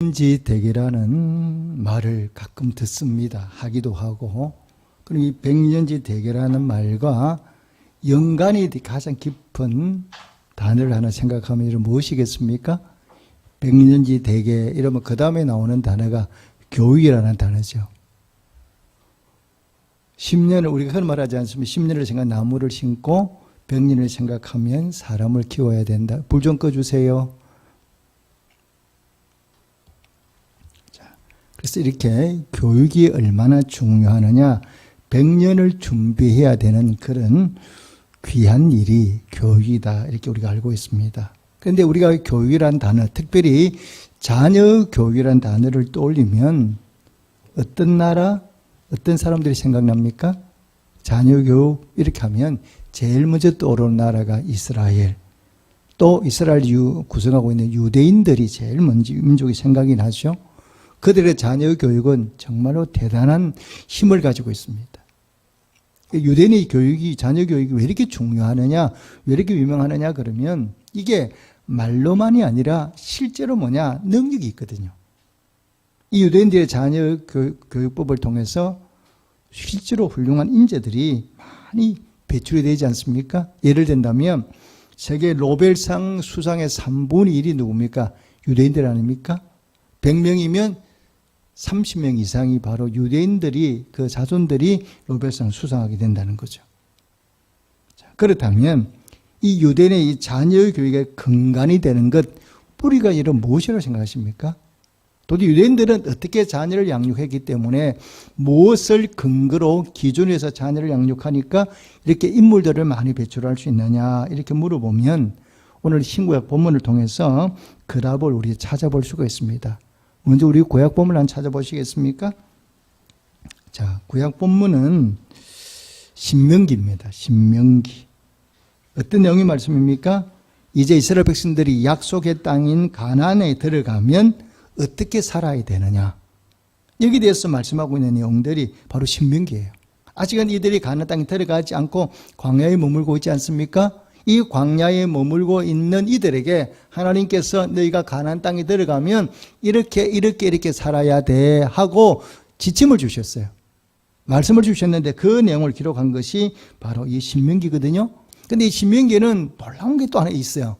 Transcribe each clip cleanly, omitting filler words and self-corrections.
백년지대계라는 말을 가끔 듣습니다. 하기도 하고. 그리고 이 백년지대계라는 말과 연관이 가장 깊은 단어를 하나 생각하면 이런 무엇이겠습니까? 백년지대계 이러면 그 다음에 나오는 단어가 교육이라는 단어죠. 10년을 우리가 그런 말 하지 않습니까? 10년을 생각 나무를 심고 100년을 생각하면 사람을 키워야 된다. 불 좀 꺼주세요. 그래서 이렇게 교육이 얼마나 중요하느냐, 100년을 준비해야 되는 그런 귀한 일이 교육이다, 이렇게 우리가 알고 있습니다. 그런데 우리가 교육이라는 단어, 특별히 자녀 교육이라는 단어를 떠올리면 어떤 나라, 어떤 사람들이 생각납니까? 자녀 교육 이렇게 하면 제일 먼저 떠오르는 나라가 이스라엘, 또 이스라엘 구성하고 있는 유대인들이 제일 먼저 민족이 생각이 나죠. 그들의 자녀 교육은 정말로 대단한 힘을 가지고 있습니다. 유대인의 교육이, 자녀 교육이 왜 이렇게 중요하느냐, 왜 이렇게 유명하느냐 그러면 이게 말로만이 아니라 실제로 뭐냐, 능력이 있거든요. 이 유대인들의 자녀 교육법을 통해서 실제로 훌륭한 인재들이 많이 배출이 되지 않습니까? 예를 든다면 세계 노벨상 수상의 3분의 1이 누굽니까? 유대인들 아닙니까? 100명이면 30명 이상이 바로 유대인들이, 그 자손들이 노벨상 수상하게 된다는 거죠. 자, 그렇다면 이 유대인의 이 자녀 교육의 근간이 되는 것, 뿌리가 이런 무엇이라고 생각하십니까? 도대체 유대인들은 어떻게 자녀를 양육했기 때문에 무엇을 근거로 기준에서 자녀를 양육하니까 이렇게 인물들을 많이 배출할 수 있느냐, 이렇게 물어보면 오늘 신구약 본문을 통해서 그 답을 우리 찾아볼 수가 있습니다. 먼저 우리 구약 본문을 한번 찾아보시겠습니까? 자, 구약 본문은 신명기입니다. 신명기. 어떤 내용의 말씀입니까? 이제 이스라엘 백성들이 약속의 땅인 가나안에 들어가면 어떻게 살아야 되느냐, 여기에 대해서 말씀하고 있는 내용들이 바로 신명기예요. 아직은 이들이 가나안 땅에 들어가지 않고 광야에 머물고 있지 않습니까? 이 광야에 머물고 있는 이들에게 하나님께서 너희가 가나안 땅에 들어가면 이렇게 살아야 돼 하고 지침을 주셨어요. 말씀을 주셨는데 그 내용을 기록한 것이 바로 이 신명기거든요. 근데 이 신명기에는 놀라운 게 또 하나 있어요.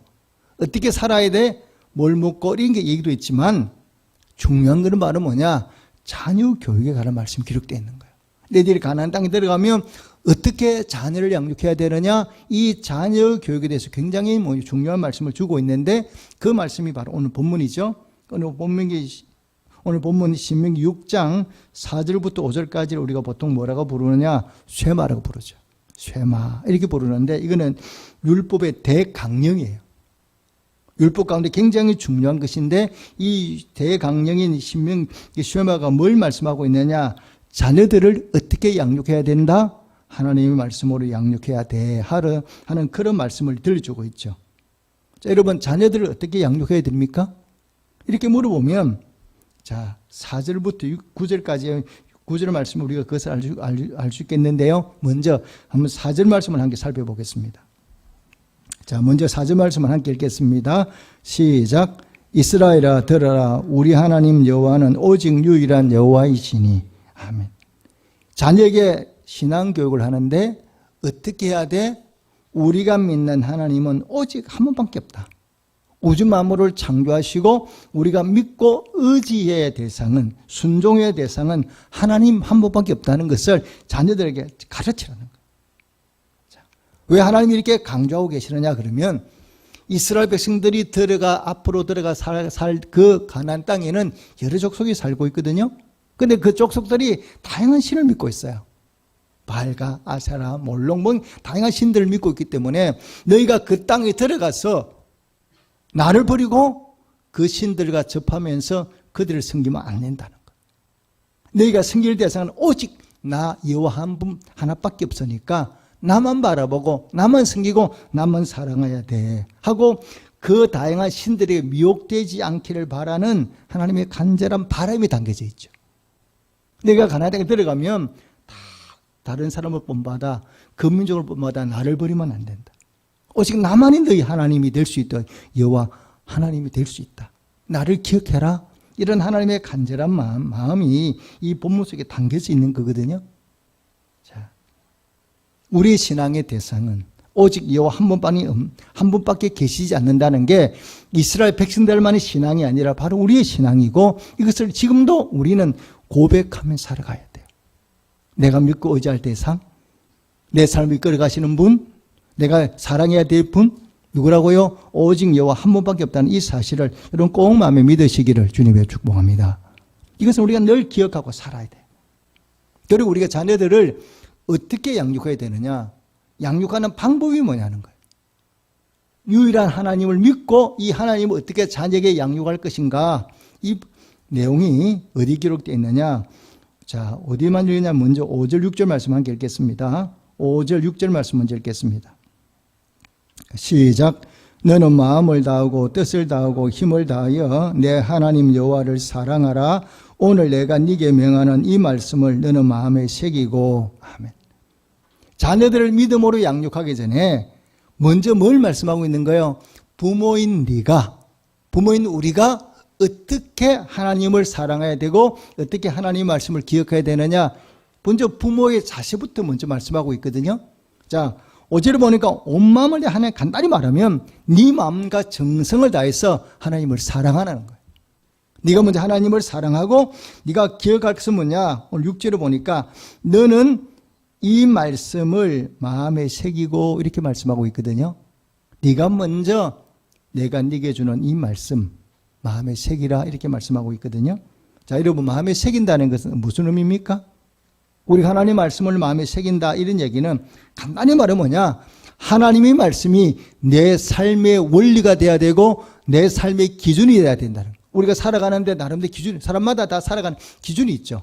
어떻게 살아야 돼? 뭘 먹고 이런 게 얘기도 있지만 중요한 것은 바로 뭐냐? 자녀 교육에 관한 말씀이 기록되어 있는 거예요. 너희들이 가나안 땅에 들어가면 어떻게 자녀를 양육해야 되느냐, 이 자녀 교육에 대해서 굉장히 중요한 말씀을 주고 있는데 그 말씀이 바로 오늘 본문이죠. 오늘 본문 신명기 6장 4절부터 5절까지를 우리가 보통 뭐라고 부르느냐, 쇠마라고 부르죠. 쇠마 이렇게 부르는데 이거는 율법의 대강령이에요. 율법 가운데 굉장히 중요한 것인데 이 대강령인 신명기 쇠마가 뭘 말씀하고 있느냐, 자녀들을 어떻게 양육해야 된다? 하나님의 말씀으로 양육해야 돼 하는 그런 말씀을 들려주고 있죠. 자, 여러분, 자녀들을 어떻게 양육해야 됩니까? 이렇게 물어보면, 자, 4절부터 9절까지 9절 말씀을 우리가 그것을 알 수 있겠는데요. 먼저 한번 4절 말씀을 함께 살펴보겠습니다. 자, 먼저 4절 말씀을 함께 읽겠습니다. 시작. 이스라엘아 들어라, 우리 하나님 여호와는 오직 유일한 여호와이시니. 아멘. 자녀에게 신앙교육을 하는데 어떻게 해야 돼? 우리가 믿는 하나님은 오직 한 분밖에 없다. 우주 만물을 창조하시고 우리가 믿고 의지해야 대상은, 순종해야 대상은 하나님 한 분밖에 없다는 것을 자녀들에게 가르치라는 거예요. 자, 왜 하나님이 이렇게 강조하고 계시느냐 그러면 이스라엘 백성들이 앞으로 들어가 살 그 가나안 땅에는 여러 족속이 살고 있거든요. 근데 그 족속들이 다양한 신을 믿고 있어요. 발가, 아세라, 몰록, 다양한 신들을 믿고 있기 때문에 너희가 그 땅에 들어가서 나를 버리고 그 신들과 접하면서 그들을 섬기면 안 된다는 거예요. 너희가 섬길 대상은 오직 나 여호와 한 분 하나밖에 없으니까 나만 바라보고 나만 섬기고 나만 사랑해야 돼 하고 그 다양한 신들에게 미혹되지 않기를 바라는 하나님의 간절한 바람이 담겨져 있죠. 내가 가나안 땅에 들어가면 다른 사람을 본받아, 그 민족을 본받아 나를 버리면 안 된다. 오직 나만이 너희 하나님이 될 수 있다. 여호와 하나님이 될 수 있다. 나를 기억해라. 이런 하나님의 간절한 마음이 이 본문 속에 담겨져 있는 거거든요. 자, 우리의 신앙의 대상은 오직 여호와 한 분밖에 계시지 않는다는 게 이스라엘 백성들만의 신앙이 아니라 바로 우리의 신앙이고, 이것을 지금도 우리는 고백하며 살아가야 돼요. 내가 믿고 의지할 대상, 내 삶을 이끌어가시는 분, 내가 사랑해야 될 분, 누구라고요? 오직 여호와 한 분밖에 없다는 이 사실을 여러분 꼭 마음에 믿으시기를 주님의 축복합니다. 이것은 우리가 늘 기억하고 살아야 돼요. 그리고 우리가 자녀들을 어떻게 양육해야 되느냐? 양육하는 방법이 뭐냐는 거예요. 유일한 하나님을 믿고 이 하나님을 어떻게 자녀에게 양육할 것인가? 이 내용이 어디 기록되어 있느냐? 자, 어디만 읽느냐? 먼저 5절, 6절 말씀 함께 읽겠습니다. 5절, 6절 말씀 먼저 읽겠습니다. 시작. 너는 마음을 다하고 뜻을 다하고 힘을 다하여 내 하나님 여호와를 사랑하라. 오늘 내가 네게 명하는 이 말씀을 너는 마음에 새기고. 아멘. 자녀들을 믿음으로 양육하기 전에 먼저 뭘 말씀하고 있는 거예요? 부모인 네가, 부모인 우리가 어떻게 하나님을 사랑해야 되고 어떻게 하나님의 말씀을 기억해야 되느냐, 먼저 부모의 자세부터 먼저 말씀하고 있거든요. 자, 5절을 보니까 온 마음을 하나님, 간단히 말하면 네 마음과 정성을 다해서 하나님을 사랑하는 거예요. 네가 먼저 하나님을 사랑하고 네가 기억할 것은 뭐냐? 오늘 6절을 보니까 너는 이 말씀을 마음에 새기고 이렇게 말씀하고 있거든요. 네가 먼저 내가 네게 주는 이 말씀 마음에 새기라 이렇게 말씀하고 있거든요. 자, 여러분, 마음에 새긴다는 것은 무슨 의미입니까? 우리 하나님의 말씀을 마음에 새긴다 이런 얘기는 간단히 말하면 뭐냐? 하나님의 말씀이 내 삶의 원리가 돼야 되고 내 삶의 기준이 돼야 된다는 거예요. 우리가 살아가는데 나름대로 기준, 사람마다 다 살아가는 기준이 있죠.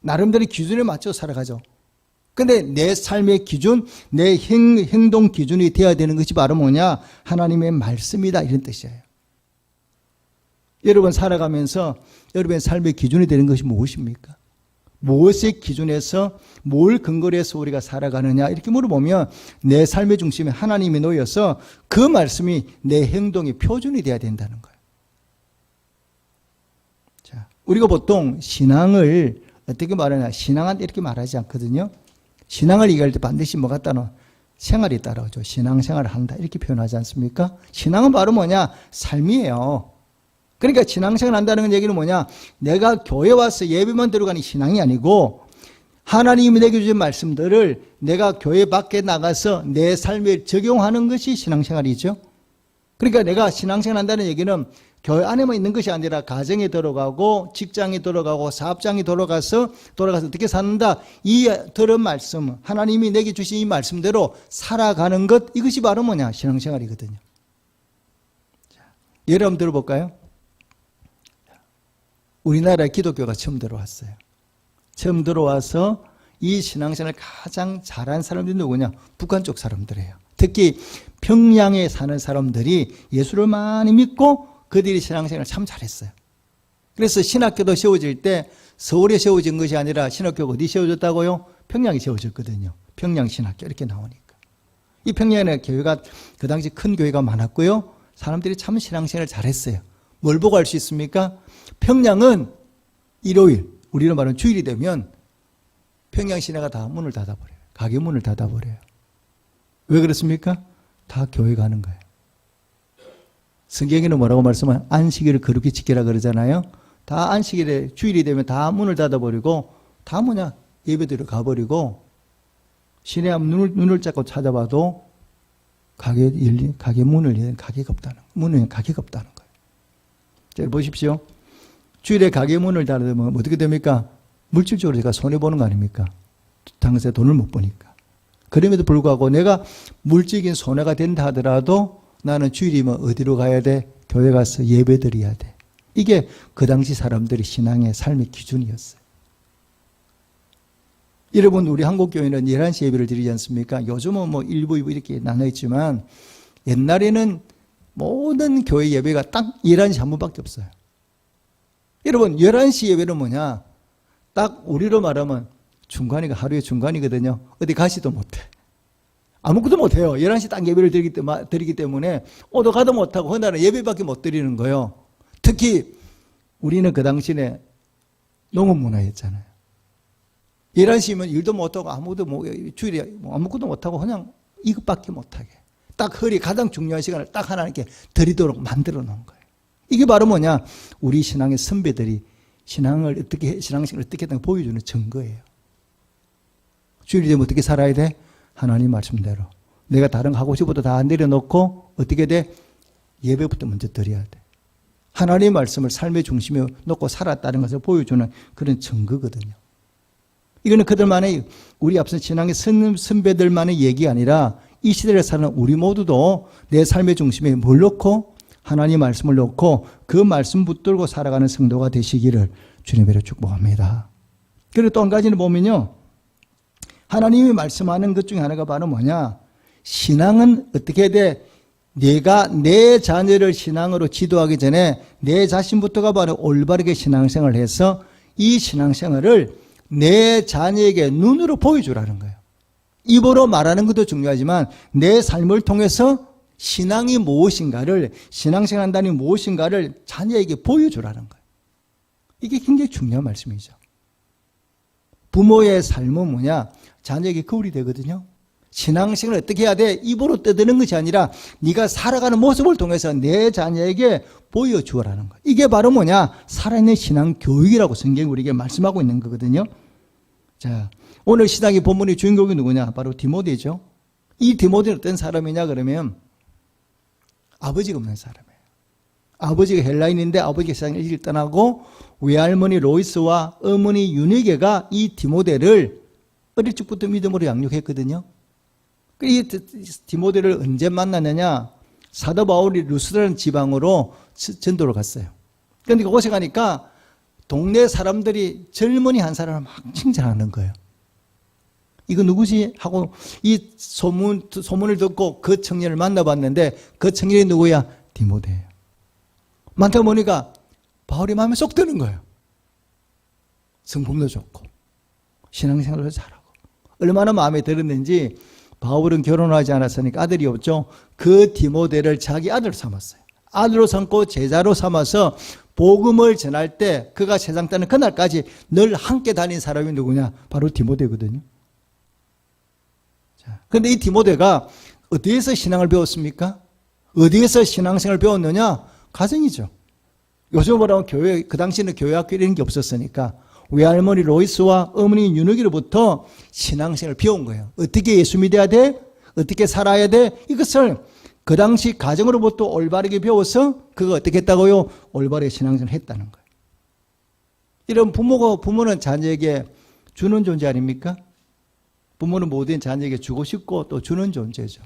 나름대로 기준에 맞춰 살아가죠. 근데 내 삶의 기준, 내 행동 기준이 되어야 되는 것이 바로 뭐냐? 하나님의 말씀이다 이런 뜻이에요. 여러분 살아가면서 여러분의 삶의 기준이 되는 것이 무엇입니까? 무엇의 기준에서 뭘 근거로 해서 우리가 살아가느냐 이렇게 물어보면 내 삶의 중심에 하나님이 놓여서 그 말씀이 내 행동의 표준이 되어야 된다는 거예요. 자, 우리가 보통 신앙을 어떻게 말하냐? 신앙한테 이렇게 말하지 않거든요. 신앙을 얘기할 때 반드시 뭐가 따라 생활이 따라오죠. 신앙생활을 한다 이렇게 표현하지 않습니까? 신앙은 바로 뭐냐? 삶이에요. 그러니까 신앙생활 한다는 얘기는 뭐냐? 내가 교회 와서 예배만 들어가는 신앙이 아니고 하나님이 내게 주신 말씀들을 내가 교회 밖에 나가서 내 삶에 적용하는 것이 신앙생활이죠. 그러니까 내가 신앙생활 한다는 얘기는 교회 안에만 있는 것이 아니라 가정에 들어가고 직장에 들어가고 사업장에 돌아가서 어떻게 사는다. 이 들은 말씀, 하나님이 내게 주신 이 말씀대로 살아가는 것, 이것이 바로 뭐냐? 신앙생활이거든요. 자, 예를 한번 들어볼까요? 우리나라에 기독교가 처음 들어왔어요. 처음 들어와서 이 신앙생활을 가장 잘한 사람들이 누구냐? 북한 쪽 사람들이에요. 특히 평양에 사는 사람들이 예수를 많이 믿고 그들이 신앙생활을 참 잘했어요. 그래서 신학교도 세워질 때 서울에 세워진 것이 아니라 신학교가 어디 세워졌다고요? 평양에 세워졌거든요. 평양 신학교 이렇게 나오니까. 이 평양에 교회가 그 당시 큰 교회가 많았고요. 사람들이 참 신앙생활을 잘했어요. 뭘 보고 알 수 있습니까? 평양은 일요일, 우리는 말하는 주일이 되면 평양 시내가 다 문을 닫아버려요. 가게 문을 닫아버려요. 왜 그렇습니까? 다 교회 가는 거예요. 성경에는 뭐라고 말씀하면 안식일을 거룩히 지키라 그러잖아요. 다 안식일에 주일이 되면 다 문을 닫아버리고 다 뭐냐? 예배드리러 가버리고 시내 앞 눈을 잡고 찾아봐도 가게 문을 여는 가게가 없다는 거예요. 문에 가게가 없다는 거예요. 자, 보십시오. 주일에 가게 문을 닫으면 어떻게 됩니까? 물질적으로 제가 손해보는 거 아닙니까? 당시에 돈을 못 버니까. 그럼에도 불구하고 내가 물질적인 손해가 된다 하더라도 나는 주일이면 어디로 가야 돼? 교회 가서 예배 드려야 돼. 이게 그 당시 사람들의 신앙의 삶의 기준이었어요. 여러분, 우리 한국교회는 11시 예배를 드리지 않습니까? 요즘은 뭐 1부, 2부 이렇게 나눠있지만 옛날에는 모든 교회 예배가 딱 11시 한 번밖에 없어요. 여러분, 11시 예배는 뭐냐? 딱 우리로 말하면 중간이가 하루의 중간이거든요. 어디 가지도 못해. 아무것도 못해요. 11시 딱 예배를 드리기 때문에 오도 가도 못하고 그날은 예배밖에 못 드리는 거예요. 특히 우리는 그 당시에 농업 문화였잖아요. 11시면 일도 못하고 아무도 주일에 아무것도 못하고 그냥 이것밖에 못하게. 딱 허리 가장 중요한 시간을 딱 하나님께 드리도록 만들어 놓은 거예요. 이게 바로 뭐냐? 우리 신앙의 선배들이 신앙생활을 어떻게 했다는 보여주는 증거예요. 주일이 되면 어떻게 살아야 돼? 하나님 말씀대로. 내가 다른 거 하고 싶어도 다 내려놓고 어떻게 돼? 예배부터 먼저 드려야 돼. 하나님의 말씀을 삶의 중심에 놓고 살았다는 것을 보여주는 그런 증거거든요. 이거는 그들만의, 우리 앞서 신앙의 선배들만의 얘기가 아니라 이 시대를 사는 우리 모두도 내 삶의 중심에 뭘 놓고 하나님의 말씀을 놓고 그 말씀 붙들고 살아가는 성도가 되시기를 주님으로 축복합니다. 그리고 또 한 가지는 보면요, 하나님이 말씀하는 것 중에 하나가 바로 뭐냐? 신앙은 어떻게 돼? 내가 내 자녀를 신앙으로 지도하기 전에 내 자신부터가 바로 올바르게 신앙생활을 해서 이 신앙생활을 내 자녀에게 눈으로 보여주라는 거예요. 입으로 말하는 것도 중요하지만 내 삶을 통해서 신앙이 무엇인가를, 신앙생활 한다니 무엇인가를 자녀에게 보여주라는 거예요. 이게 굉장히 중요한 말씀이죠. 부모의 삶은 뭐냐? 자녀에게 거울이 되거든요. 신앙생활을 어떻게 해야 돼? 입으로 떠드는 것이 아니라 네가 살아가는 모습을 통해서 내 자녀에게 보여주라는 거예요. 이게 바로 뭐냐? 살아있는 신앙 교육이라고 성경이 우리에게 말씀하고 있는 거거든요. 자, 오늘 시작의 본문의 주인공이 누구냐? 바로 디모데죠. 이 디모데는 어떤 사람이냐 그러면 아버지가 없는 사람이에요. 아버지가 헬라인인데 아버지가 세상을 일찍 떠나고 외할머니 로이스와 어머니 유니게가 이 디모데를 어릴 적부터 믿음으로 양육했거든요. 이 디모데를 언제 만났느냐? 사도 바울이 루스드라는 지방으로 전도를 갔어요. 그런데 그곳에 가니까 동네 사람들이 젊은이 한 사람을 막 칭찬하는 거예요. 이거 누구지? 하고 이 소문을 듣고 그 청년을 만나봤는데 그 청년이 누구야? 디모데예요. 많다 보니까 바울이 마음에 쏙 드는 거예요. 성품도 좋고 신앙생활도 잘하고. 얼마나 마음에 들었는지 바울은 결혼하지 않았으니까 아들이 없죠. 그 디모데를 자기 아들로 삼았어요. 아들로 삼고 제자로 삼아서 복음을 전할 때 그가 세상 떠나는 그날까지 늘 함께 다닌 사람이 누구냐? 바로 디모데거든요. 그런데 이 디모데가 어디에서 신앙을 배웠습니까? 어디에서 신앙생활을 배웠느냐? 가정이죠. 요즘으로 하면 교회, 그 당시에는 교회학교 이런 게 없었으니까 외할머니 로이스와 어머니 유너기로부터 신앙생활을 배운 거예요. 어떻게 예수 믿어야 돼? 어떻게 살아야 돼? 이것을 그 당시 가정으로부터 올바르게 배워서 그거 어떻게 했다고요? 올바르게 신앙생활을 했다는 거예요. 이런 부모는 자녀에게 주는 존재 아닙니까? 부모는 모든 자녀에게 주고 싶고 또 주는 존재죠.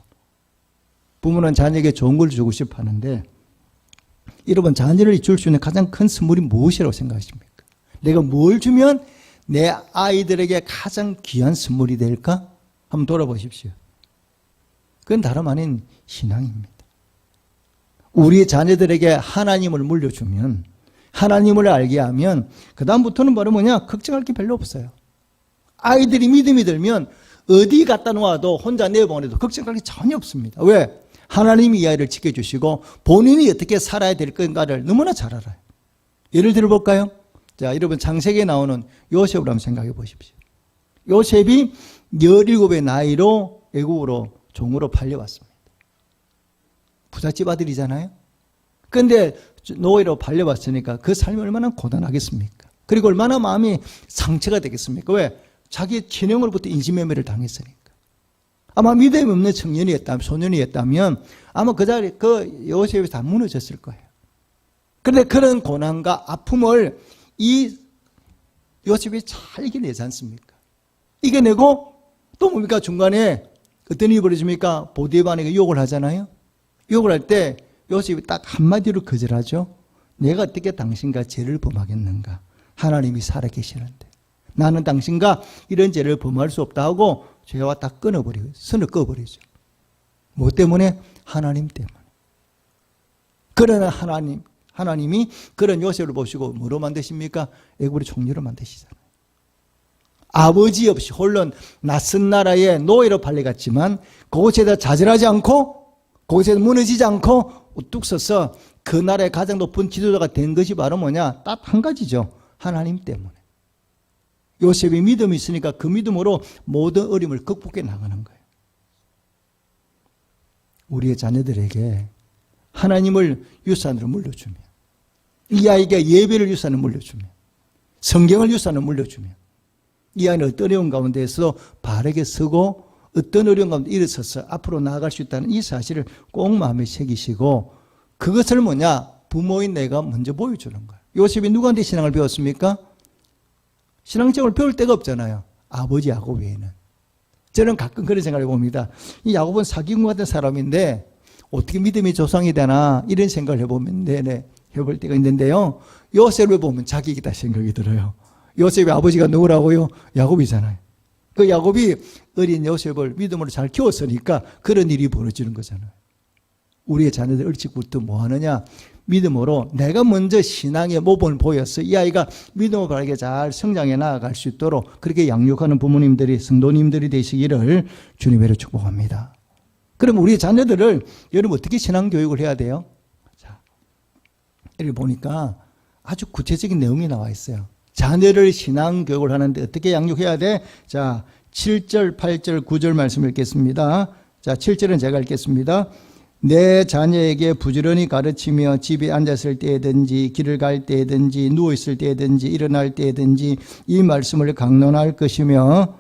부모는 자녀에게 좋은 걸 주고 싶어 하는데 여러분, 자녀를 줄 수 있는 가장 큰 선물이 무엇이라고 생각하십니까? 내가 뭘 주면 내 아이들에게 가장 귀한 선물이 될까? 한번 돌아보십시오. 그건 다름 아닌 신앙입니다. 우리 자녀들에게 하나님을 물려주면, 하나님을 알게 하면 그 다음부터는 바로 뭐냐? 걱정할 게 별로 없어요. 아이들이 믿음이 들면 어디 갖다 놓아도 혼자 내보내도 걱정할 게 전혀 없습니다. 왜? 하나님이 이 아이를 지켜주시고 본인이 어떻게 살아야 될 건가를 너무나 잘 알아요. 예를 들어볼까요? 자, 여러분 창세기에 나오는 요셉을 한번 생각해 보십시오. 요셉이 17의 나이로 애국으로 종으로 팔려왔습니다. 부잣집 아들이잖아요. 그런데 노예로 팔려왔으니까 그 삶이 얼마나 고단하겠습니까? 그리고 얼마나 마음이 상처가 되겠습니까? 왜? 자기의 친형으로부터 인신매매를 당했으니까. 아마 믿음이 없는 청년이었다면, 소년이었다면 아마 그 자리에 그 요셉이 다 무너졌을 거예요. 그런데 그런 고난과 아픔을 이 요셉이 잘 이겨내지 않습니까? 이겨내고 또 뭡니까? 중간에 어떤 일이 벌어집니까? 보디발에게 욕을 하잖아요. 욕을 할 때 요셉이 딱 한마디로 거절하죠. 내가 어떻게 당신과 죄를 범하겠는가? 하나님이 살아계시는데 나는 당신과 이런 죄를 범할 수 없다 하고 죄와 딱 끊어버리고 선을 꺼버리죠. 뭐 때문에? 하나님 때문에. 그러나 하나님이 그런 요셉을 보시고 뭐로 만드십니까? 애굽의 총리로 만드시잖아요. 아버지 없이 홀로 낯선 나라에 노예로 팔려갔지만 그곳에다 좌절하지 않고 거기서 무너지지 않고 우뚝 서서 그 나라의 가장 높은 지도자가 된 것이 바로 뭐냐? 딱 한 가지죠. 하나님 때문에. 요셉이 믿음이 있으니까 그 믿음으로 모든 어려움을 극복해 나가는 거예요. 우리의 자녀들에게 하나님을 유산으로 물려주면, 이 아이에게 예배를 유산으로 물려주면, 성경을 유산으로 물려주면, 이 아이는 어떤 어려운 가운데에서 바르게 서고 어떤 어려운 가운데 일어서서 앞으로 나아갈 수 있다는 이 사실을 꼭 마음에 새기시고, 그것을 뭐냐? 부모인 내가 먼저 보여주는 거예요. 요셉이 누구한테 신앙을 배웠습니까? 신앙적으로 배울 데가 없잖아요. 아버지 야곱 외에는. 저는 가끔 그런 생각을 해봅니다. 이 야곱은 사기꾼 같은 사람인데 어떻게 믿음이 조상이 되나 이런 생각을 해보면 해볼 때가 있는데요. 요셉을 보면 자기이다 생각이 들어요. 요셉의 아버지가 누구라고요? 야곱이잖아요. 그 야곱이 어린 요셉을 믿음으로 잘 키웠으니까 그런 일이 벌어지는 거잖아요. 우리의 자녀들 일찍부터 뭐 하느냐? 믿음으로 내가 먼저 신앙의 모범을 보여서 이 아이가 믿음으로 바르게 잘 성장해 나아갈 수 있도록 그렇게 양육하는 부모님들이, 성도님들이 되시기를 주님으로 축복합니다. 그럼 우리 자녀들을 여러분 어떻게 신앙교육을 해야 돼요? 자, 여기 보니까 아주 구체적인 내용이 나와 있어요. 자녀를 신앙교육을 하는데 어떻게 양육해야 돼? 자, 7절, 8절, 9절 말씀 읽겠습니다. 자, 7절은 제가 읽겠습니다. 내 자녀에게 부지런히 가르치며 집에 앉았을 때든지 길을 갈 때든지 누워있을 때든지 일어날 때든지 이 말씀을 강론할 것이며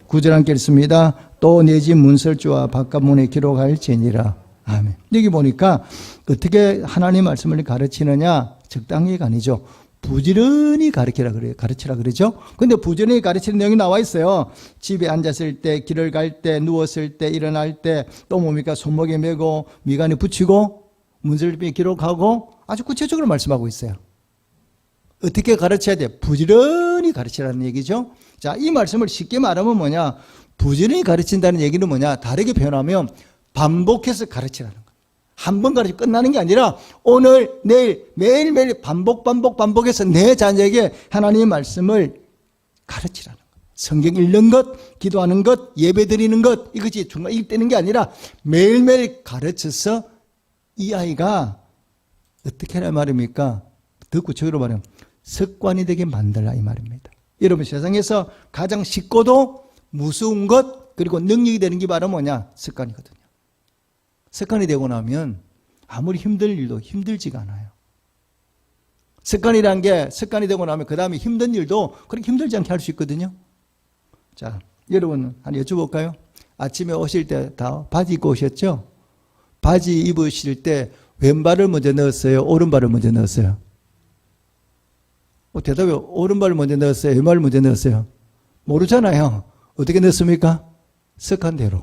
구절 함께 읽습니다. 또 내 집 문설주와 바깥문에 기록할지니라. 아멘. 여기 보니까 어떻게 하나님 말씀을 가르치느냐? 적당히가 아니죠. 부지런히 가르치라 그러죠. 근데 부지런히 가르치는 내용이 나와 있어요. 집에 앉았을 때, 길을 갈 때, 누웠을 때, 일어날 때, 또 뭡니까? 손목에 메고, 미간에 붙이고, 문설주에 기록하고, 아주 구체적으로 말씀하고 있어요. 어떻게 가르쳐야 돼? 부지런히 가르치라는 얘기죠. 자, 이 말씀을 쉽게 말하면 뭐냐? 부지런히 가르친다는 얘기는 뭐냐? 다르게 표현하면 반복해서 가르치라는 거예요. 한 번 가르치고 끝나는 게 아니라 오늘, 내일, 매일매일 반복해서 내 자녀에게 하나님의 말씀을 가르치라는 거예요. 성경 읽는 것, 기도하는 것, 예배 드리는 것, 이것이 중간 읽대는 게 아니라 매일매일 가르쳐서 이 아이가 어떻게 하냐 말입니까? 더 구체적으로 말하면 습관이 되게 만들라 이 말입니다. 여러분 세상에서 가장 쉽고도 무서운 것 그리고 능력이 되는 게 바로 뭐냐? 습관이거든요. 습관이 되고 나면 아무리 힘들 일도 힘들지가 않아요. 습관이 되고 나면 그 다음에 힘든 일도 그렇게 힘들지 않게 할 수 있거든요. 자, 여러분 한번 여쭤볼까요? 아침에 오실 때 다 바지 입고 오셨죠? 바지 입으실 때 왼발을 먼저 넣었어요? 오른발을 먼저 넣었어요? 대답이 오른발을 먼저 넣었어요? 왼발을 먼저 넣었어요? 모르잖아요. 어떻게 넣습니까? 습관대로.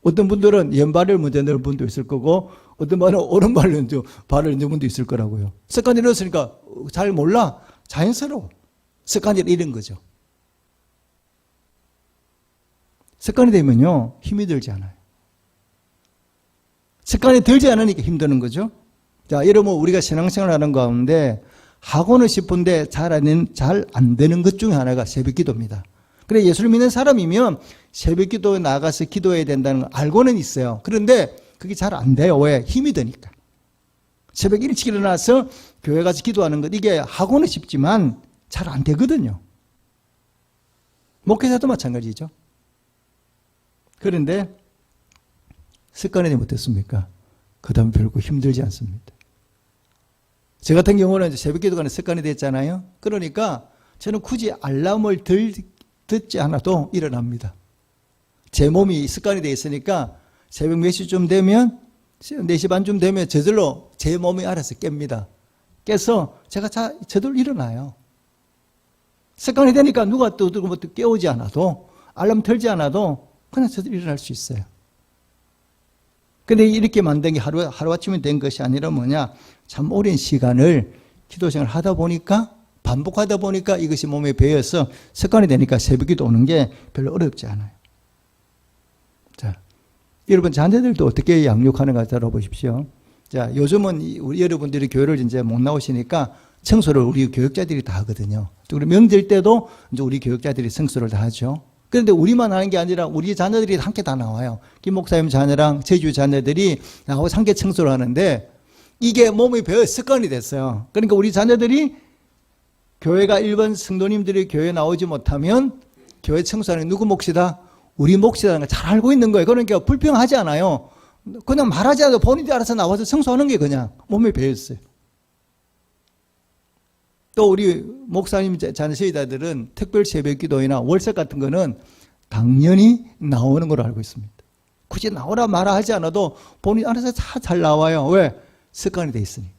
어떤 분들은 왼발을 먼저 넣을 분도 있을 거고 어떤 분은 오른발을 발을 넣는 분도 있을 거라고요. 습관이 넣었으니까 잘 몰라. 자연스러워. 습관이 이런 거죠. 습관이 되면요 힘이 들지 않아요. 습관이 들지 않으니까 힘드는 거죠. 자, 여러분 우리가 신앙생활 하는 가운데 하고는 싶은데 잘 안 되는 것 중에 하나가 새벽 기도입니다. 그래 예수를 믿는 사람이면 새벽 기도에 나가서 기도해야 된다는 걸 알고는 있어요. 그런데 그게 잘 안 돼요. 왜? 힘이 드니까. 새벽 일찍 일어나서 교회 가서 기도하는 것 이게 하고는 싶지만 잘 안 되거든요. 목회자도 마찬가지죠. 그런데 습관이 되면 어떻습니까? 그 다음 별로 힘들지 않습니다. 저 같은 경우는 새벽 기도가 습관이 됐잖아요. 그러니까 저는 굳이 알람을 듣지 않아도 일어납니다. 제 몸이 습관이 되어 있으니까 새벽 몇 시쯤 되면 4시 반쯤 되면 저절로 제 몸이 알아서 깹니다. 깨서 제가 저절로 일어나요. 습관이 되니까 누가 또 깨우지 않아도 알람 틀지 않아도 그냥 저절로 일어날 수 있어요. 근데 이렇게 만든 게 하루아침에 된 것이 아니라 뭐냐? 참 오랜 시간을 기도 생활을 하다 보니까 반복하다 보니까 이것이 몸에 배어서 습관이 되니까 새벽기도 오는 게 별로 어렵지 않아요. 자, 여러분 자녀들도 어떻게 양육하는가 들어보십시오. 자, 요즘은 우리 여러분들이 교회를 이제 못 나오시니까 청소를 우리 교육자들이 다 하거든요. 그리고 명절 때도 이제 우리 교육자들이 청소를 다 하죠. 그런데 우리만 하는 게 아니라 우리 자녀들이 함께 다 나와요. 김 목사님 자녀랑 제주 자녀들이 나하고 상계 청소를 하는데 이게 몸에 배어 습관이 됐어요. 그러니까 우리 자녀들이 교회가 일반 성도님들이 교회 나오지 못하면 교회 청소하는 누구 몫이다? 우리 몫이라는 걸 잘 알고 있는 거예요. 그러니까 불평하지 않아요. 그냥 말하지 않아도 본인들이 알아서 나와서 청소하는 게 그냥 몸에 배어 있어요. 또 우리 목사님 자녀 세이다들은 특별 새벽 기도회나 월석 같은 거는 당연히 나오는 걸로 알고 있습니다. 굳이 나오라 말아 하지 않아도 본인 알아서 잘 나와요. 왜? 습관이 돼 있으니까.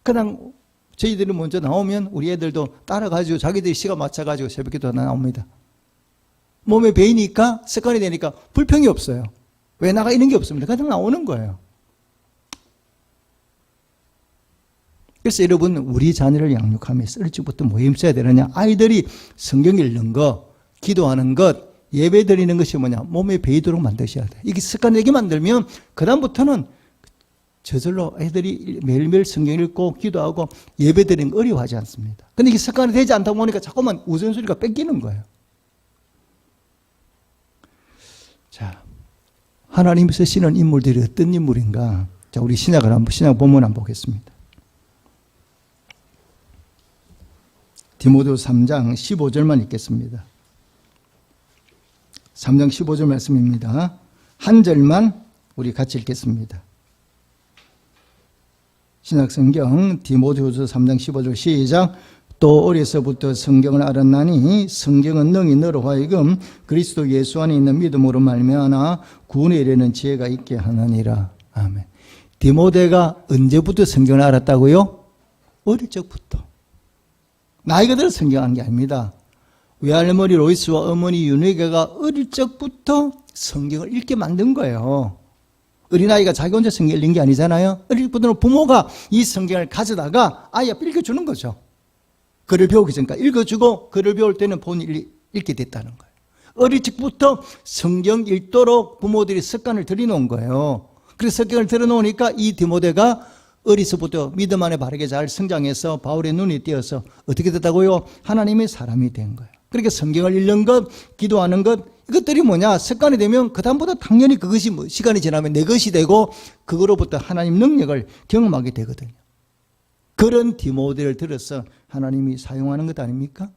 그냥 저희들이 먼저 나오면 우리 애들도 따라가지고 자기들이 시간 맞춰가지고 새벽 기도 나옵니다. 몸에 배이니까 습관이 되니까 불평이 없어요. 왜 나가 있는 게 없습니다. 그냥 나오는 거예요. 그래서 여러분 우리 자녀를 양육하면서 일찍부터 뭐 힘써야 되느냐. 아이들이 성경 읽는 것, 기도하는 것, 예배 드리는 것이 뭐냐. 몸에 배이도록 만드셔야 돼요. 이게 습관되게 만들면 그 다음부터는 저절로 애들이 매일매일 성경 읽고 기도하고 예배 드리는 거 어려워하지 않습니다. 근데 이게 습관이 되지 않다 보니까 자꾸만 우선순위가 뺏기는 거예요. 자, 하나님이 쓰시는 인물들이 어떤 인물인가? 자, 우리 신약 본문 한번 보겠습니다. 디모데후서 3장 15절만 읽겠습니다. 3장 15절 말씀입니다. 한 절만 우리 같이 읽겠습니다. 신약성경 디모데후서 3장 15절 시작. 또 어려서부터 성경을 알았나니 성경은 능히 너로 하여금 그리스도 예수 안에 있는 믿음으로 말미암아 구원에 이르는 지혜가 있게 하느니라. 아멘. 디모데가 언제부터 성경을 알았다고요? 어릴 적부터. 나이가 들어 성경한 게 아닙니다. 외할머니 로이스와 어머니 윤회계가 어릴 적부터 성경을 읽게 만든 거예요. 어린아이가 자기 혼자 성경을 읽는 게 아니잖아요. 어릴 때부터는 부모가 이 성경을 가져다가 아이가 읽어주는 거죠. 글을 배우기 전까지 읽어주고 글을 배울 때는 본인이 읽게 됐다는 거예요. 어릴 적부터 성경 읽도록 부모들이 습관을 들여놓은 거예요. 그래서 성경을 들여놓으니까 이 디모데가 어리서부터 믿음 안에 바르게 잘 성장해서 바울의 눈이 띄어서 어떻게 됐다고요? 하나님의 사람이 된 거예요. 그러니까 성경을 읽는 것, 기도하는 것, 이것들이 뭐냐? 습관이 되면 그 다음부터 당연히 그것이 시간이 지나면 내 것이 되고 그거로부터 하나님 능력을 경험하게 되거든요. 그런 디모데를 들어서 하나님이 사용하는 것 아닙니까?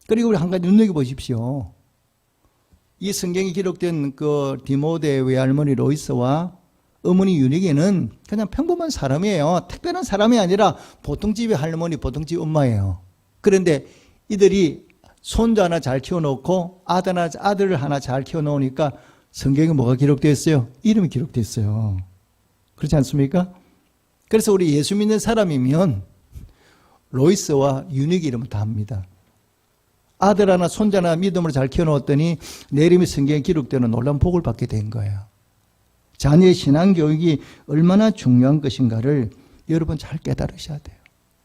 그리고 우리 한 가지 눈여겨보십시오. 이 성경에 기록된 그 디모데 외할머니 로이스와 어머니 유니게는 그냥 평범한 사람이에요. 특별한 사람이 아니라 보통 집의 할머니, 보통 집 엄마예요. 그런데 이들이 손자 하나 잘 키워놓고 아들을 하나 잘 키워놓으니까 성경에 뭐가 기록되어 있어요? 이름이 기록되어 있어요. 그렇지 않습니까? 그래서 우리 예수 믿는 사람이면 로이스와 유니게 이름은 다 합니다. 아들 하나 손자 하나 믿음으로 잘 키워놓았더니 내 이름이 성경에 기록되는 놀라운 복을 받게 된 거예요. 자녀의 신앙교육이 얼마나 중요한 것인가를 여러분 잘 깨달으셔야 돼요.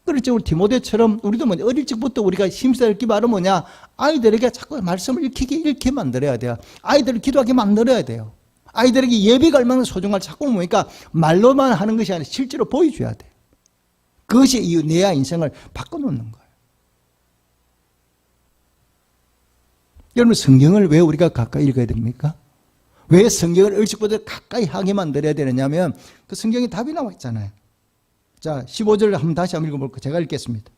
그렇죠. 우리 디모데처럼 우리도 뭐냐, 어릴 적부터 우리가 힘써 읽기 바로 뭐냐, 아이들에게 자꾸 말씀을 읽게 만들어야 돼요. 아이들을 기도하게 만들어야 돼요. 아이들에게 예배가 얼마나 소중할 자꾸 보니까 말로만 하는 것이 아니라 실제로 보여줘야 돼요. 그것이 내 인생을 바꿔놓는 거예요. 여러분 성경을 왜 우리가 가까이 읽어야 됩니까? 왜 성경을 일찍부터 가까이 하게 만들어야 되느냐면 그 성경에 답이 나와 있잖아요. 자, 15절 다시 한번 읽어볼게요. 제가 읽겠습니다.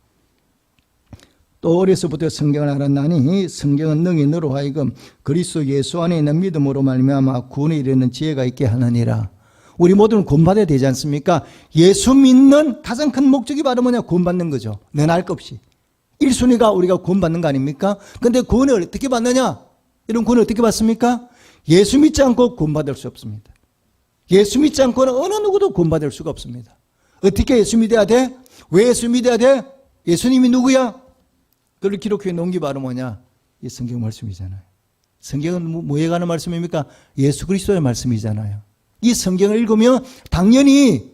또 어려서부터 성경을 알았나니 성경은 능히 너로 하여금 그리스도 예수 안에 있는 믿음으로 말미암아 구원에 이르는 지혜가 있게 하느니라. 우리 모두는 구원받아야 되지 않습니까? 예수 믿는 가장 큰 목적이 바로 뭐냐? 구원받는 거죠. 내 날 것 없이. 1순위가 우리가 구원받는 거 아닙니까? 근데 구원을 어떻게 받느냐? 이런 구원을 어떻게 받습니까? 예수 믿지 않고 구원받을 수 없습니다. 예수 믿지 않고는 어느 누구도 구원받을 수가 없습니다. 어떻게 예수 믿어야 돼? 왜 예수 믿어야 돼? 예수님이 누구야? 그걸 기록해 놓은 게 바로 뭐냐? 이 성경 말씀이잖아요. 성경은 뭐에 관한 말씀입니까? 예수 그리스도의 말씀이잖아요. 이 성경을 읽으면 당연히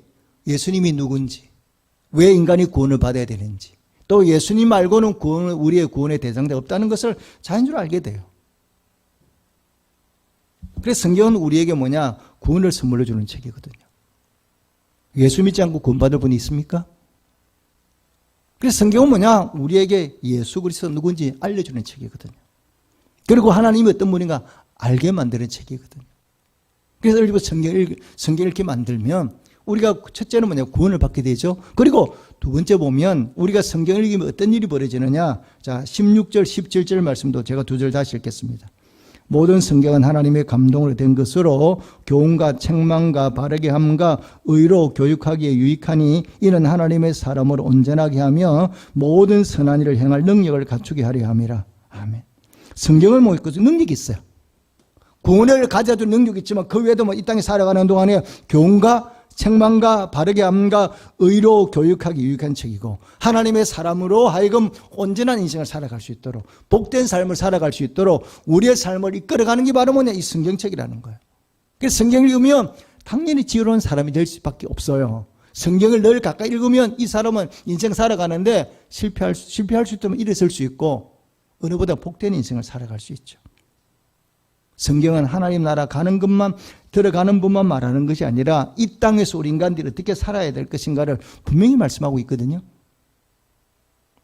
예수님이 누군지, 왜 인간이 구원을 받아야 되는지, 또 예수님 말고는 우리의 구원의 대상자가 없다는 것을 자연적으로 알게 돼요. 그래서 성경은 우리에게 뭐냐? 구원을 선물로 주는 책이거든요. 예수 믿지 않고 구원받을 분이 있습니까? 그래서 성경은 뭐냐? 우리에게 예수 그리스도 누군지 알려주는 책이거든요. 그리고 하나님이 어떤 분인가 알게 만드는 책이거든요. 그래서 일부 성경 읽게 만들면 우리가 첫째는 뭐냐, 구원을 받게 되죠. 그리고 두 번째 보면 우리가 성경을 읽으면 어떤 일이 벌어지느냐. 자, 16절, 17절 말씀도 제가 두 절 다시 읽겠습니다. 모든 성경은 하나님의 감동으로 된 것으로 교훈과 책망과 바르게 함과 의로 교육하기에 유익하니 이는 하나님의 사람을 온전하게 하며 모든 선한 일을 행할 능력을 갖추게 하려 함이라. 아멘. 성경을 못 읽어도 능력이 있어요. 구원을 가져도 능력이 있지만 그 외에도 뭐 이 땅에 살아가는 동안에 교훈과 책망과 바르게 함과 의로 교육하기 유익한 책이고 하나님의 사람으로 하여금 온전한 인생을 살아갈 수 있도록 복된 삶을 살아갈 수 있도록 우리의 삶을 이끌어가는 게 바로 뭐냐, 이 성경책이라는 거예요. 그래서 성경을 읽으면 당연히 지혜로운 사람이 될 수밖에 없어요. 성경을 늘 가까이 읽으면 이 사람은 인생 살아가는데 실패할 수 있다면 일어설 수 있고 어느 보다 복된 인생을 살아갈 수 있죠. 성경은 하나님 나라 가는 것만, 들어가는 분만 말하는 것이 아니라 이 땅에서 우리 인간들이 어떻게 살아야 될 것인가를 분명히 말씀하고 있거든요.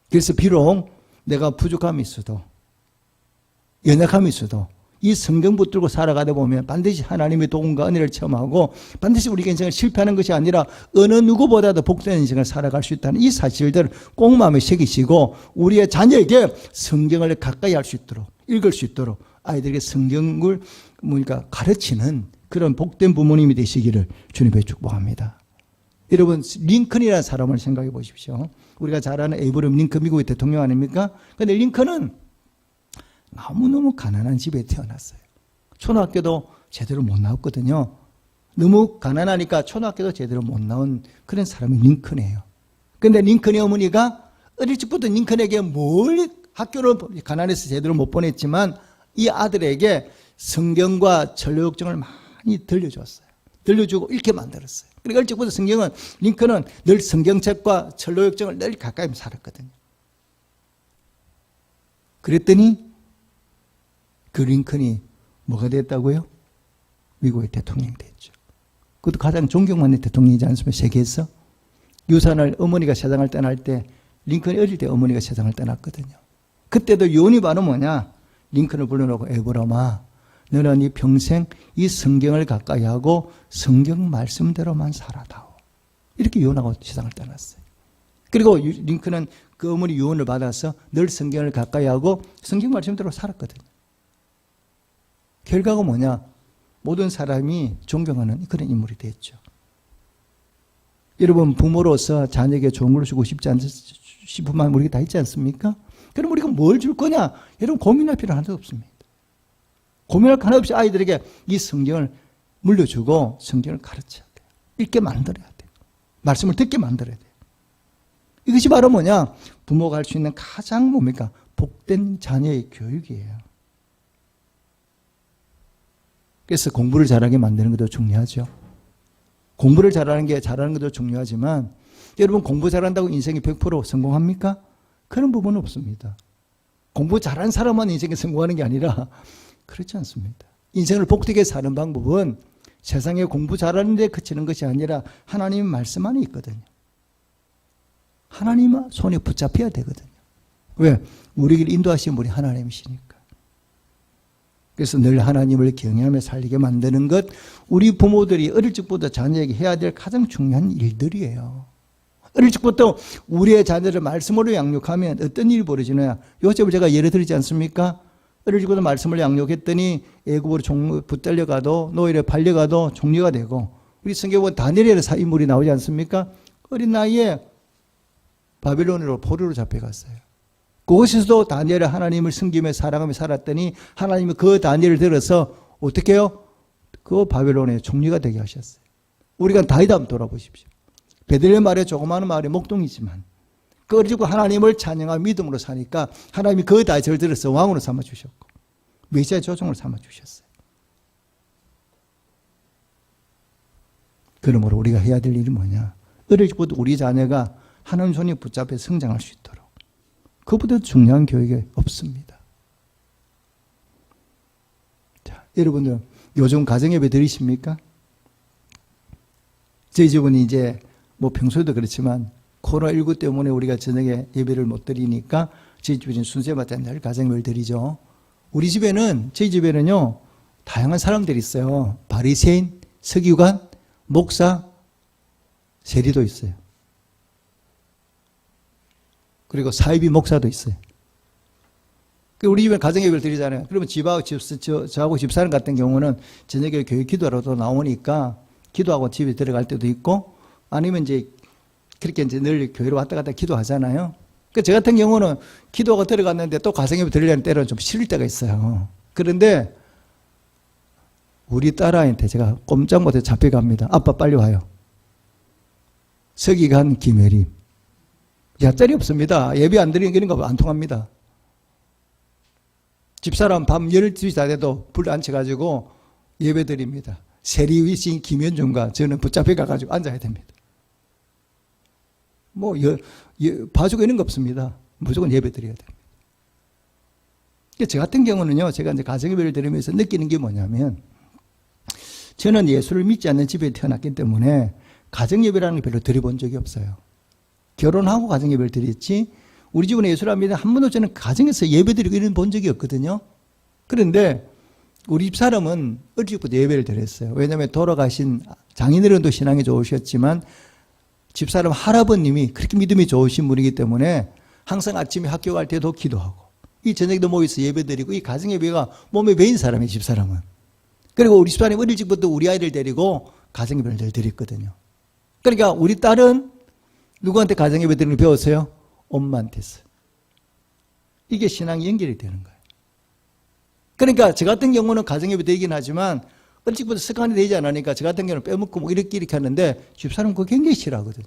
그래서 비록 내가 부족함이 있어도, 연약함이 있어도 이 성경 붙들고 살아가다 보면 반드시 하나님의 도움과 은혜를 체험하고 반드시 우리 인생을 실패하는 것이 아니라 어느 누구보다도 복된 인생을 살아갈 수 있다는 이 사실들을 꼭 마음에 새기시고 우리의 자녀에게 성경을 가까이 할 수 있도록, 읽을 수 있도록 아이들에게 성경을 가르치는 그런 복된 부모님이 되시기를 주님의 축복합니다. 여러분, 링컨이라는 사람을 생각해 보십시오. 우리가 잘 아는 에이브럼 링컨 미국의 대통령 아닙니까? 그런데 링컨은 너무너무 가난한 집에 태어났어요. 초등학교도 제대로 못 나왔거든요. 너무 가난하니까 초등학교도 제대로 못 나온 그런 사람이 링컨이에요. 그런데 링컨의 어머니가 어릴 적부터 링컨에게 학교를 가난해서 제대로 못 보냈지만 이 아들에게 성경과 전도역정을 많이 들려줬어요. 들려주고 읽게 만들었어요. 그러니까 일찍부터 성경은, 링컨은 늘 성경책과 전도역정을 늘 가까이 살았거든요. 그랬더니 그 링컨이 뭐가 됐다고요? 미국의 대통령이 됐죠. 그것도 가장 존경받는 대통령이지 않습니까? 세계에서. 유산을 어머니가 세상을 떠날 때 링컨이 어릴 때 어머니가 세상을 떠났거든요. 그때도 요원이 바로 뭐냐? 링컨을 불러놓고 에브라마, 너는 이 평생 이 성경을 가까이 하고 성경 말씀대로만 살아다오. 이렇게 요원하고 세상을 떠났어요. 그리고 링컨은 그 어머니 요원을 받아서 늘 성경을 가까이 하고 성경 말씀대로 살았거든요. 결과가 뭐냐? 모든 사람이 존경하는 그런 인물이 됐죠. 여러분, 부모로서 자녀에게 좋은 걸 주고 싶은 마음 우리가 다 있지 않습니까? 그럼 우리가 뭘 줄 거냐? 여러분, 고민할 필요 하나도 없습니다. 고민할 거 하나 없이 아이들에게 이 성경을 물려주고 성경을 가르쳐야 돼요. 읽게 만들어야 돼요. 말씀을 듣게 만들어야 돼요. 이것이 바로 뭐냐? 부모가 할 수 있는 가장 뭡니까? 복된 자녀의 교육이에요. 그래서 공부를 잘하게 만드는 것도 중요하죠. 공부를 잘하는 것도 중요하지만 여러분, 공부 잘한다고 인생이 100% 성공합니까? 그런 부분은 없습니다. 공부 잘하는 사람만 인생에 성공하는 게 아니라 그렇지 않습니다. 인생을 복되게 사는 방법은 세상에 공부 잘하는 데 그치는 것이 아니라 하나님의 말씀 안에 있거든요. 하나님 손에 붙잡혀야 되거든요. 왜? 우리를 인도하신 분이 하나님이시니까. 그래서 늘 하나님을 경외하며 살게 만드는 것, 우리 부모들이 어릴 적부터 자녀에게 해야 될 가장 중요한 일들이에요. 어릴 적부터 우리의 자녀를 말씀으로 양육하면 어떤 일이 벌어지느냐. 요셉을 제가 예를 들지 않습니까? 어릴 적부터 말씀을 양육했더니 애굽으로 붙들려가도 노예로 팔려가도 종려가 되고, 우리 성경에 보면 다니엘의 인물이 나오지 않습니까? 어린 나이에 바빌론으로 포로로 잡혀갔어요. 그곳에서도 다니엘은 하나님을 섬기며 살아가며 살았더니 하나님이 그 다니엘을 들어서 어떻게 해요? 그 바빌론의 종려가 되게 하셨어요. 우리가 다윗 한번 돌아보십시오. 베들레헴 마을에 조그마한 마을의 목동이지만 그 어리고 하나님을 찬양하며 믿음으로 사니까 하나님이 그 다윗을 들어서 왕으로 삼아주셨고 메시아 조종을 삼아주셨어요. 그러므로 우리가 해야 될 일이 뭐냐? 어릴 적부터 우리 자녀가 하나님 손에 붙잡혀 성장할 수 있도록, 그보다 중요한 교육이 없습니다. 자, 여러분들 요즘 가정예배 드리십니까? 저희 집은 이제 평소에도 그렇지만 코로나19 때문에 우리가 저녁에 예배를 못 드리니까 저희 집은 순서에 맞지 않는 가정예배를 드리죠. 우리 집에는, 저희 집에는요, 다양한 사람들이 있어요. 바리새인, 서기관, 목사, 세리도 있어요. 그리고 사이비 목사도 있어요. 우리 집에 가정예배를 드리잖아요. 그러면 저하고 집사람 같은 경우는 저녁에 교회 기도하러도 나오니까 기도하고 집에 들어갈 때도 있고, 아니면 이제 그렇게 이제 늘 교회로 왔다 갔다 기도하잖아요. 저 같은 경우는 기도하고 들어갔는데 또 가정예배 드리려는 때는 좀 싫을 때가 있어요. 그런데 우리 딸아이한테 제가 꼼짝 못해 잡혀갑니다. 아빠 빨리 와요. 서기관 김혜림. 얕자리 없습니다. 예배 안 드리는 게 이런 거 안 통합니다. 집사람 밤 12시 다 돼도 불 안 쳐가지고 예배 드립니다. 세리위신 김현중과 저는 붙잡혀 가가지고 앉아야 됩니다. 봐주고 있는 거 없습니다. 무조건 예배 드려야 됩니다. 저 같은 경우는요, 제가 이제 가정예배를 드리면서 느끼는 게 뭐냐면, 저는 예수를 믿지 않는 집에 태어났기 때문에 가정예배라는 걸 별로 드려본 적이 없어요. 결혼하고 가정예배를 드렸지, 우리 집은 예수를 안 믿는 한 번도 저는 가정에서 예배 드리고 이런 본 적이 없거든요. 그런데 우리 집 사람은 어릴 적부터 예배를 드렸어요. 왜냐하면 돌아가신 장인어른도 신앙이 좋으셨지만 집사람 할아버님이 그렇게 믿음이 좋으신 분이기 때문에 항상 아침에 학교 갈 때도 기도하고, 이 저녁에도 모여서 예배 드리고, 이 가정예배가 몸에 배인 사람이에요, 집사람은. 그리고 우리 집사람이 어릴 적부터 우리 아이를 데리고 가정예배를 늘 드렸거든요. 그러니까 우리 딸은 누구한테 가정예배 드리는 걸 배웠어요? 엄마한테서. 이게 신앙이 연결이 되는 거예요. 그러니까 저 같은 경우는 가정예배 드리긴 하지만 일찍부터 습관이 되지 않으니까 저 같은 경우는 빼먹고 뭐 이렇게 하는데 집사람은 그거 굉장히 싫어하거든요.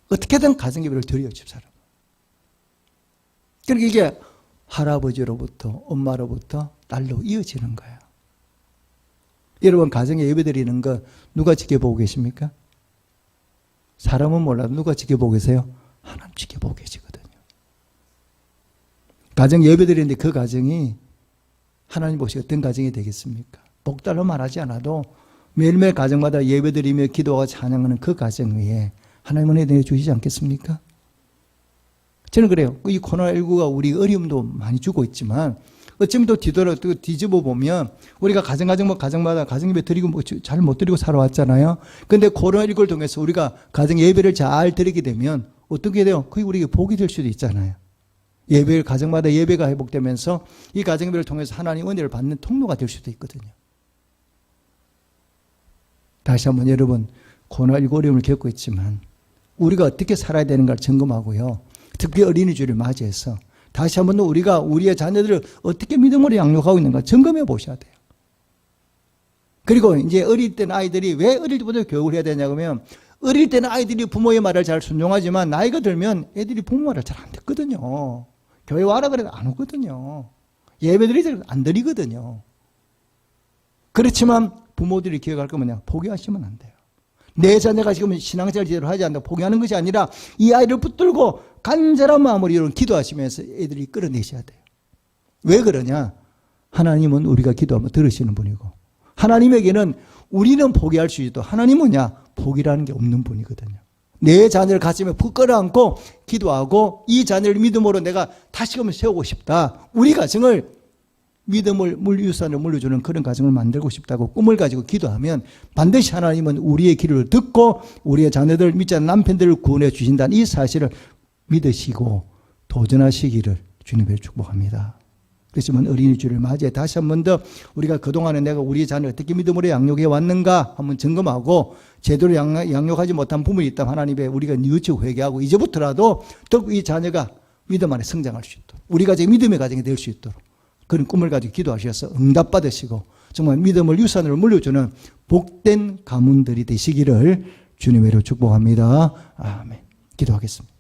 어떻게든 가정예배를 드려요, 집사람. 그러니까 이게 할아버지로부터 엄마로부터 딸로 이어지는 거예요. 여러분, 가정에 예배 드리는 거 누가 지켜보고 계십니까? 사람은 몰라도 누가 지켜보고 계세요? 하나님 지켜보고 계시거든요. 가정 예배 드리는데 그 가정이 하나님 보시 어떤 가정이 되겠습니까? 복달로 말하지 않아도 매일매일 가정마다 예배 드리며 기도하고 찬양하는 그 가정 위에 하나님은 은혜 주시지 않겠습니까? 저는 그래요. 이 코로나19가 우리 어려움도 많이 주고 있지만 어쩌면 또 뒤집어 보면 우리가 가정마다 가정예배 드리고 잘 못 드리고 살아왔잖아요. 그런데 코로나19를 통해서 우리가 가정 예배를 잘 드리게 되면 어떻게 돼요? 그게 우리에게 복이 될 수도 있잖아요. 가정마다 예배가 회복되면서 이 가정예배를 통해서 하나님 은혜를 받는 통로가 될 수도 있거든요. 다시 한번 여러분, 코로나19 어려움을 겪고 있지만 우리가 어떻게 살아야 되는가를 점검하고요. 특히 어린이주를 맞이해서 다시 한번 더 우리가 우리의 자녀들을 어떻게 믿음으로 양육하고 있는가 점검해 보셔야 돼요. 그리고 이제 어릴 때는 아이들이 왜 어릴 때부터 교육을 해야 되냐고 하면, 어릴 때는 아이들이 부모의 말을 잘 순종하지만 나이가 들면 애들이 부모 말을 잘 안 듣거든요. 교회 와라 그래도 안 오거든요. 예배 드리지 안 드리거든요. 그렇지만 부모들이 기억할 거 뭐냐? 포기하시면 안 돼요. 내 자녀가 지금 신앙생활 제대로 하지 않는다고 포기하는 것이 아니라 이 아이를 붙들고 간절한 마음으로 이런 기도하시면서 애들이 끌어내셔야 돼요. 왜 그러냐? 하나님은 우리가 기도하면 들으시는 분이고, 하나님에게는 우리는 포기할 수 있어도 하나님은 뭐냐? 포기라는 게 없는 분이거든요. 내 자녀를 가슴에 푹 끌어안고 기도하고 이 자녀를 믿음으로 내가 다시금 세우고 싶다. 우리 가정을 믿음을 유산을 물려주는 그런 가정을 만들고 싶다고 꿈을 가지고 기도하면 반드시 하나님은 우리의 기도를 듣고 우리의 자녀들 믿지 않는 남편들을 구원해 주신다는 이 사실을 믿으시고 도전하시기를 주님을 축복합니다. 그렇지만 어린이주를 맞이해 다시 한 번 더 우리가 그동안에 내가 우리 자녀를 어떻게 믿음으로 양육해 왔는가 한번 점검하고 제대로 양육하지 못한 부분이 있다면 하나님의 우리가 뉘우치고 회개하고 이제부터라도 더욱 이 자녀가 믿음 안에 성장할 수 있도록 우리가 제 믿음의 가정이 될 수 있도록 그런 꿈을 가지고 기도하셔서 응답받으시고 정말 믿음을 유산으로 물려주는 복된 가문들이 되시기를 주님으로 축복합니다. 아멘. 기도하겠습니다.